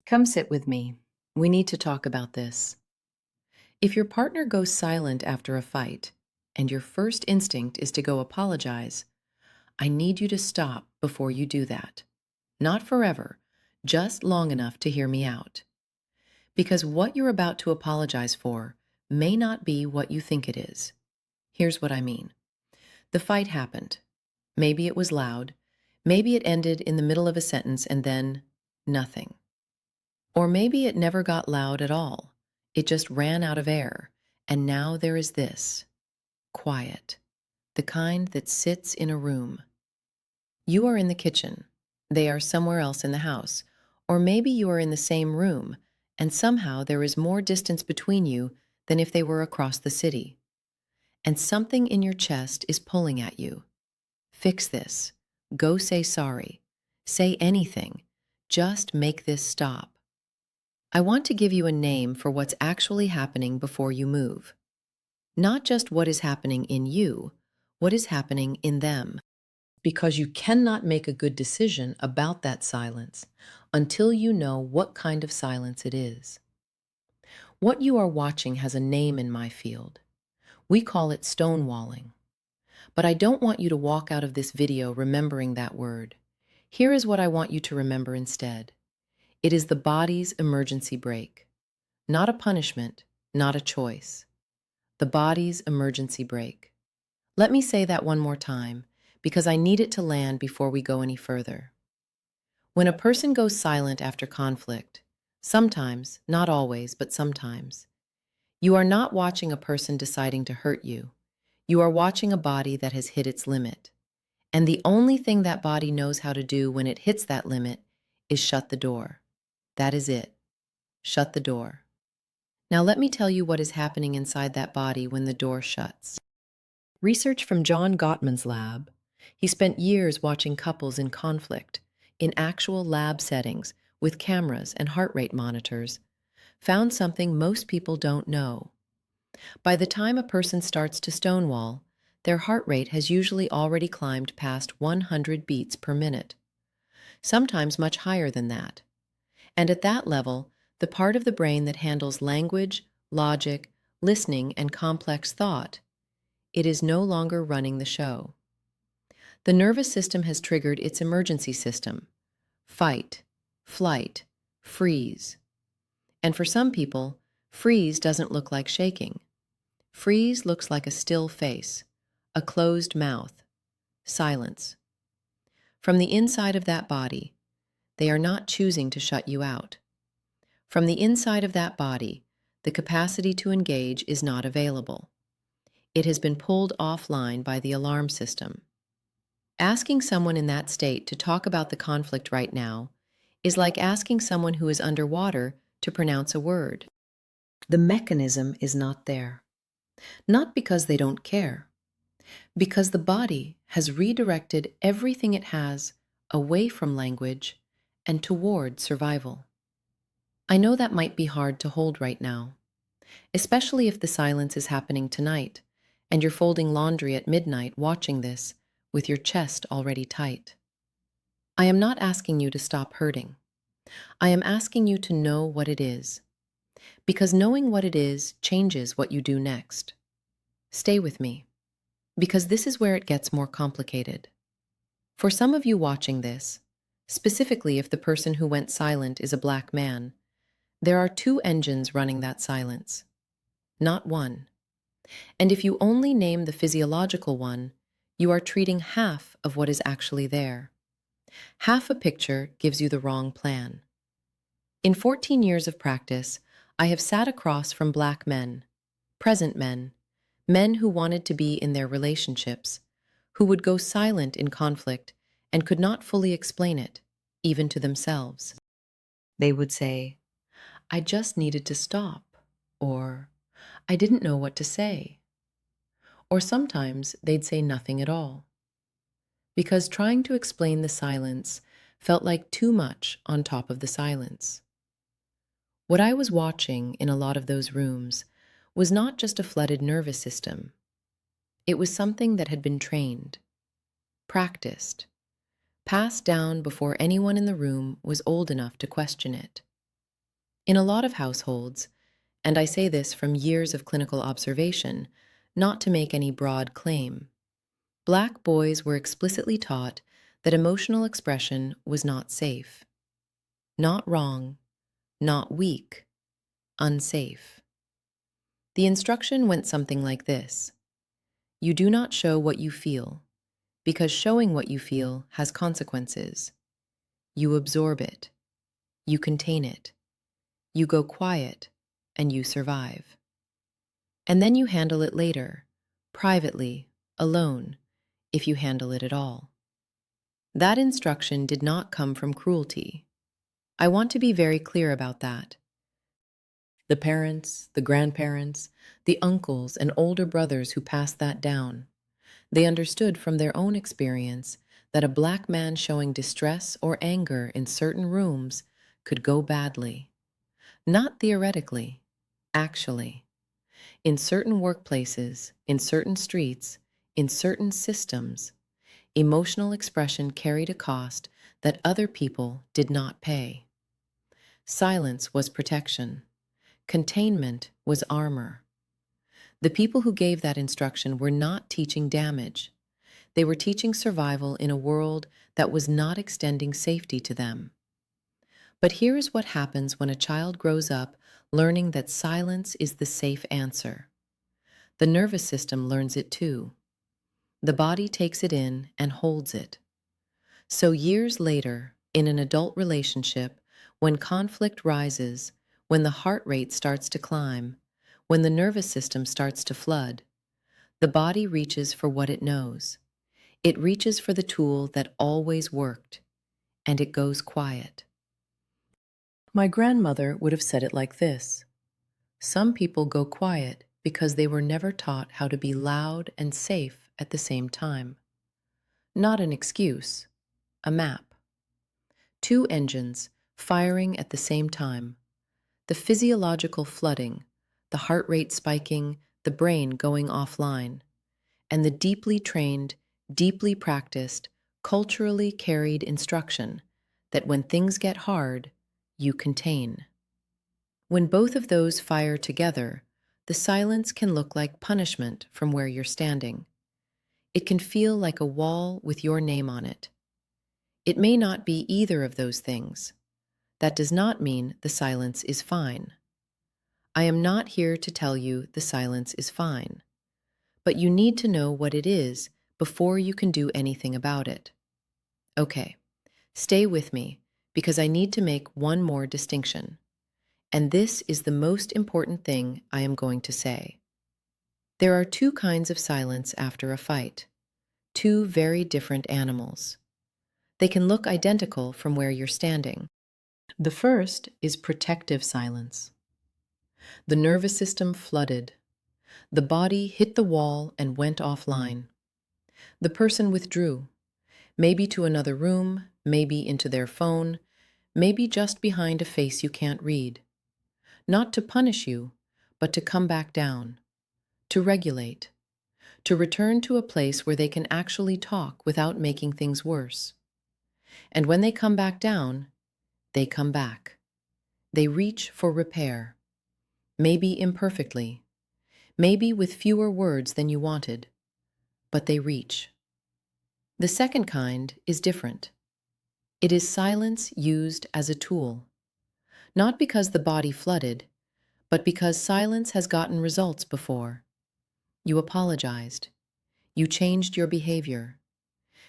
Come sit with me. We need to talk about this. If your partner goes silent after a fight, and your first instinct is to go apologize, I need you to stop before you do that. Not forever, just long enough to hear me out. Because what you're about to apologize for may not be what you think it is. Here's what I mean. The fight happened. Maybe it was loud. Maybe it ended in the middle of a sentence and then nothing. Or maybe it never got loud at all. It just ran out of air. And now there is this quiet, the kind that sits in a room. You are in the kitchen. They are somewhere else in the house. Or maybe you are in the same room, and somehow there is more distance between you than if they were across the city. And something in your chest is pulling at you. Fix this. Go say sorry. Say anything. Just make this stop. I want to give you a name for what's actually happening before you move. Not just what is happening in you, what is happening in them. Because you cannot make a good decision about that silence until you know what kind of silence it is. What you are watching has a name in my field. We call it stonewalling. But I don't want you to walk out of this video remembering that word. Here is what I want you to remember instead. It is the body's emergency brake. Not a punishment, not a choice. The body's emergency brake. Let me say that one more time, because I need it to land before we go any further. When a person goes silent after conflict, sometimes, not always, but sometimes, you are not watching a person deciding to hurt you. You are watching a body that has hit its limit. And the only thing that body knows how to do when it hits that limit is shut the door. That is it. Shut the door. Now let me tell you what is happening inside that body when the door shuts. Research from John Gottman's lab. He spent years watching couples in conflict, in actual lab settings, with cameras and heart rate monitors, found something most people don't know. By the time a person starts to stonewall, their heart rate has usually already climbed past 100 beats per minute, sometimes much higher than that. And at that level, the part of the brain that handles language, logic, listening, and complex thought, it is no longer running the show. The nervous system has triggered its emergency system: fight, flight, freeze. And for some people, freeze doesn't look like shaking. Freeze looks like a still face, a closed mouth, silence. From the inside of that body, they are not choosing to shut you out. From the inside of that body, the capacity to engage is not available. It has been pulled offline by the alarm system. Asking someone in that state to talk about the conflict right now is like asking someone who is underwater to pronounce a word. The mechanism is not there. Not because they don't care, because the body has redirected everything it has away from language and toward survival. I know that might be hard to hold right now, especially if the silence is happening tonight and you're folding laundry at midnight watching this with your chest already tight. I am not asking you to stop hurting. I am asking you to know what it is, because knowing what it is changes what you do next. Stay with me, because this is where it gets more complicated. For some of you watching this, specifically if the person who went silent is a black man, there are two engines running that silence, not one. And if you only name the physiological one, you are treating half of what is actually there. Half a picture gives you the wrong plan. In 14 years of practice, I have sat across from black men, present men, men who wanted to be in their relationships, who would go silent in conflict and could not fully explain it, even to themselves. They would say, "I just needed to stop," or "I didn't know what to say." Or sometimes they'd say nothing at all, because trying to explain the silence felt like too much on top of the silence. What I was watching in a lot of those rooms was not just a flooded nervous system. It was something that had been trained, practiced, passed down before anyone in the room was old enough to question it. In a lot of households, and I say this from years of clinical observation, not to make any broad claim, Black boys were explicitly taught that emotional expression was not safe, not wrong, not weak, unsafe. The instruction went something like this: you do not show what you feel, because showing what you feel has consequences. You absorb it, you contain it, you go quiet, and you survive. And then you handle it later, privately, alone, if you handle it at all. That instruction did not come from cruelty. I want to be very clear about that. The parents, the grandparents, the uncles, and older brothers who passed that down, they understood from their own experience that a Black man showing distress or anger in certain rooms could go badly. Not theoretically, actually. In certain workplaces, in certain streets, in certain systems, emotional expression carried a cost that other people did not pay. Silence was protection. Containment was armor. The people who gave that instruction were not teaching damage. They were teaching survival in a world that was not extending safety to them. But here is what happens when a child grows up learning that silence is the safe answer. The nervous system learns it too. The body takes it in and holds it. So years later, in an adult relationship, when conflict rises, when the heart rate starts to climb, when the nervous system starts to flood, the body reaches for what it knows. It reaches for the tool that always worked, and it goes quiet. My grandmother would have said it like this: some people go quiet because they were never taught how to be loud and safe at the same time. Not an excuse, a map. Two engines firing at the same time. The physiological flooding, the heart rate spiking, the brain going offline, and the deeply trained, deeply practiced, culturally carried instruction that when things get hard, you contain. When both of those fire together, the silence can look like punishment from where you're standing. It can feel like a wall with your name on it. It may not be either of those things. That does not mean the silence is fine. I am not here to tell you the silence is fine, but you need to know what it is before you can do anything about it. Okay, stay with me because I need to make one more distinction. And this is the most important thing I am going to say. There are two kinds of silence after a fight, two very different animals. They can look identical from where you're standing. The first is protective silence. The nervous system flooded. The body hit the wall and went offline. The person withdrew, maybe to another room, maybe into their phone, maybe just behind a face you can't read. Not to punish you, but to come back down, to regulate, to return to a place where they can actually talk without making things worse. And when they come back down, they come back. They reach for repair, maybe imperfectly, maybe with fewer words than you wanted, but they reach. The second kind is different. It is silence used as a tool, not because the body flooded, but because silence has gotten results before. You apologized. You changed your behavior.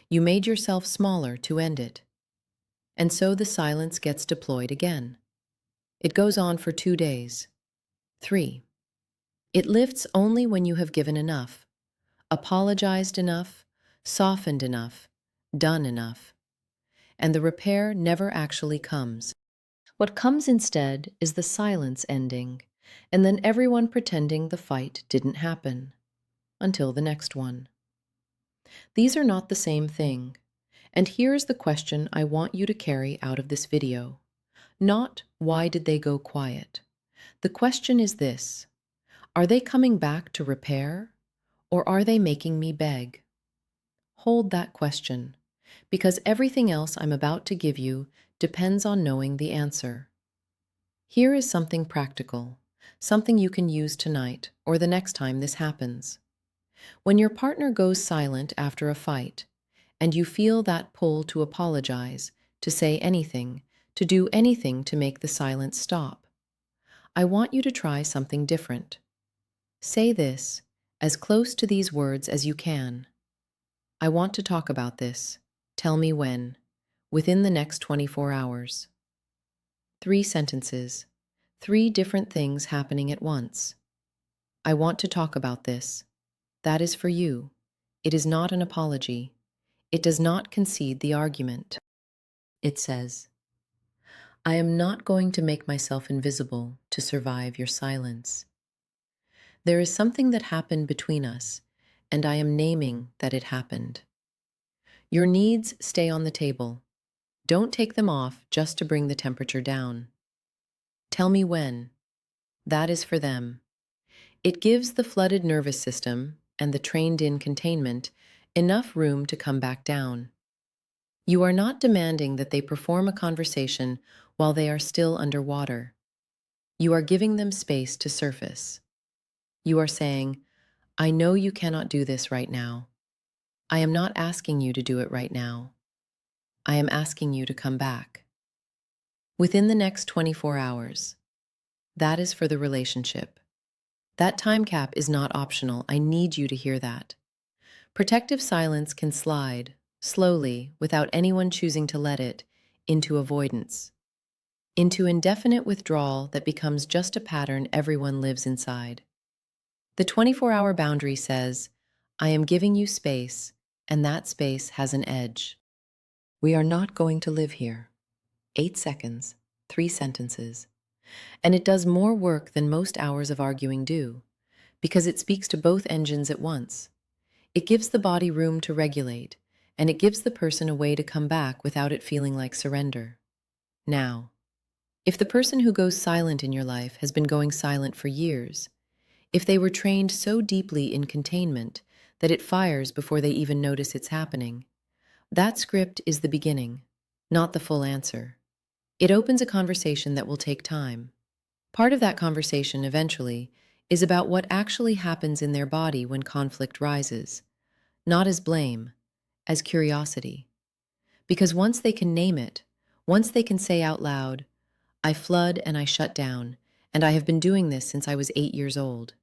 You made yourself smaller to end it. And so the silence gets deployed again. It goes on for 2 days, 3. It lifts only when you have given enough, apologized enough, softened enough, done enough. And the repair never actually comes. What comes instead is the silence ending, and then everyone pretending the fight didn't happen, until the next one. These are not the same thing, and here is the question I want you to carry out of this video. Not, why did they go quiet? The question is this: are they coming back to repair, or are they making me beg? Hold that question, because everything else I'm about to give you depends on knowing the answer. Here is something practical, something you can use tonight or the next time this happens. When your partner goes silent after a fight, and you feel that pull to apologize, to say anything, to do anything to make the silence stop, I want you to try something different. Say this, as close to these words as you can. I want to talk about this. Tell me when. Within the next 24 hours. 3 sentences. 3 different things happening at once. I want to talk about this. That is for you. It is not an apology. It does not concede the argument. It says, I am not going to make myself invisible to survive your silence. There is something that happened between us, and I am naming that it happened. Your needs stay on the table. Don't take them off just to bring the temperature down. Tell me when. That is for them. It gives the flooded nervous system and the trained-in containment enough room to come back down. You are not demanding that they perform a conversation while they are still underwater. You are giving them space to surface. You are saying, I know you cannot do this right now. I am not asking you to do it right now. I am asking you to come back. Within the next 24 hours. That is for the relationship. That time cap is not optional. I need you to hear that. Protective silence can slide, slowly, without anyone choosing to let it, into avoidance, into indefinite withdrawal that becomes just a pattern everyone lives inside. The 24-hour boundary says, I am giving you space, and that space has an edge. We are not going to live here. 8 seconds, 3 sentences. And it does more work than most hours of arguing do, because it speaks to both engines at once. It gives the body room to regulate, and it gives the person a way to come back without it feeling like surrender. Now, if the person who goes silent in your life has been going silent for years, if they were trained so deeply in containment that it fires before they even notice it's happening, that script is the beginning, not the full answer. It opens a conversation that will take time. Part of that conversation, eventually, is about what actually happens in their body when conflict rises, not as blame, as curiosity. Because once they can name it, once they can say out loud, I flood and I shut down, and I have been doing this since I was 8 years old,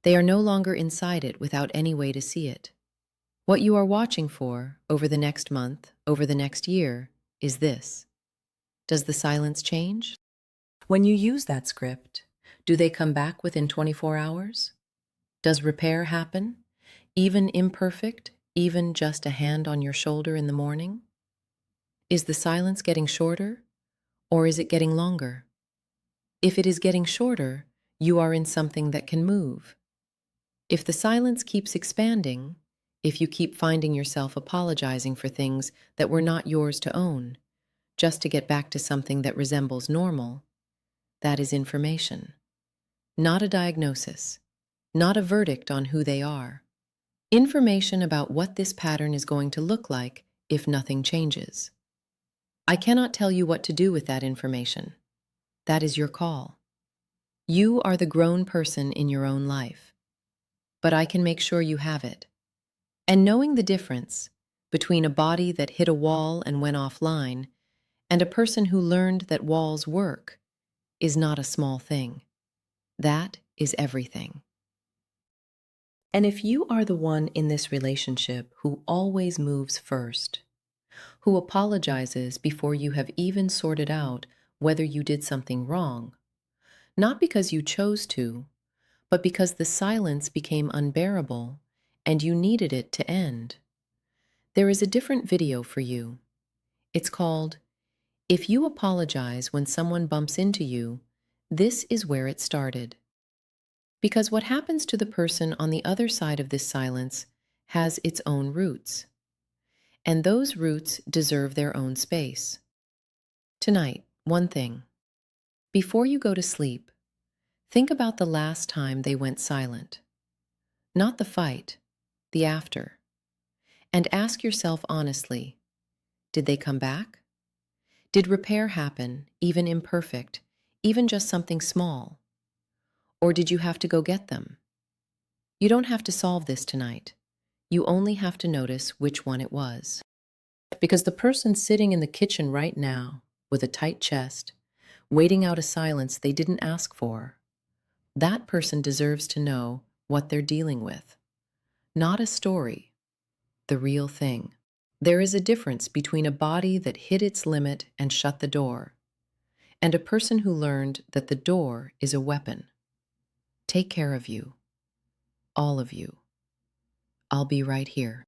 they are no longer inside it without any way to see it. What you are watching for, over the next month, over the next year, is this. Does the silence change? When you use that script, do they come back within 24 hours? Does repair happen, even imperfect, even just a hand on your shoulder in the morning? Is the silence getting shorter, or is it getting longer? If it is getting shorter, you are in something that can move. If the silence keeps expanding, if you keep finding yourself apologizing for things that were not yours to own, just to get back to something that resembles normal, that is information. Not a diagnosis, not a verdict on who they are. Information about what this pattern is going to look like if nothing changes. I cannot tell you what to do with that information. That is your call. You are the grown person in your own life. But I can make sure you have it. And knowing the difference between a body that hit a wall and went offline and a person who learned that walls work is not a small thing. That is everything. And if you are the one in this relationship who always moves first, who apologizes before you have even sorted out whether you did something wrong, not because you chose to, but because the silence became unbearable and you needed it to end, there is a different video for you. It's called, If You Apologize When Someone Bumps Into You, This Is Where It Started. Because what happens to the person on the other side of this silence has its own roots. And those roots deserve their own space. Tonight, one thing. Before you go to sleep, think about the last time they went silent. Not the fight, the after. And ask yourself honestly, did they come back? Did repair happen, even imperfect, even just something small? Or did you have to go get them? You don't have to solve this tonight. You only have to notice which one it was. Because the person sitting in the kitchen right now, with a tight chest, waiting out a silence they didn't ask for, that person deserves to know what they're dealing with. Not a story, the real thing. There is a difference between a body that hit its limit and shut the door, and a person who learned that the door is a weapon. Take care of you, all of you. I'll be right here.